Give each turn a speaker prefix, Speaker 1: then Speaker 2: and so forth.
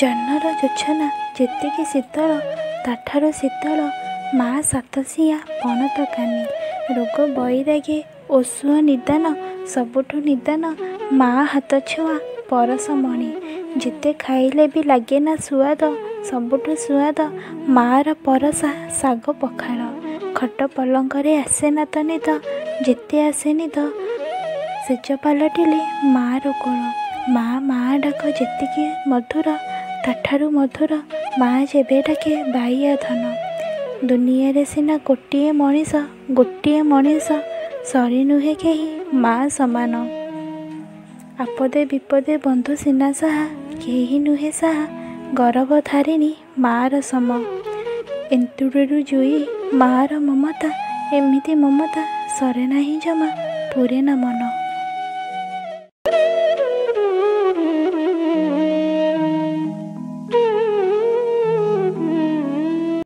Speaker 1: ଜହ୍ନର ଯୋଛନା ଯେତିକି ଶୀତଳ ତାଠାରୁ ଶୀତଳ ମା ସାତସିଆ ପଣତ କାନି। ରୋଗ ବୈରାଗୀ ଓଷୁଅ ନିଦାନ ସବୁଠୁ ନିଦାନ ମା ହାତ ଛୁଆଁ ପରଶମଣି। ଯେତେ ଖାଇଲେ ବି ଲାଗେନା ସୁଆଦ ସବୁଠୁ ସୁଆଦ ମା'ର ପରଶା ଶାଗ ପଖାଳ। ଖଟ ପଲଙ୍କରେ ଆସେନା ତ ନିଦ ଯେତେ ଆସେ ନିଦ ସେଜ ପାଲଟିଲେ ମା'ର କୋଳ। ମା ଡାକ ଯେତିକି ମଧୁର ତାଠାରୁ ମଧୁର ମା ଯେବେ ଡାକେ ବାଇଆ ଧନ। ଦୁନିଆରେ ସିନା ଗୋଟିଏ ମଣିଷ ସରି ନୁହେଁ କେହି ମା ସମାନ। ଆପଦେ ବିପଦେ ବନ୍ଧୁ ସିନା ସାହା କେହି ନୁହେଁ ସାହା ଗରଭଧାରିଣୀ ମା'ର ସମ। ଏନ୍ତୁଡ଼ିରୁ ଜୁଇ ମା'ର ମମତା ଏମିତି ମମତା ସରେ ନାହିଁ ଜମା ପୁରେ ନା ମନ।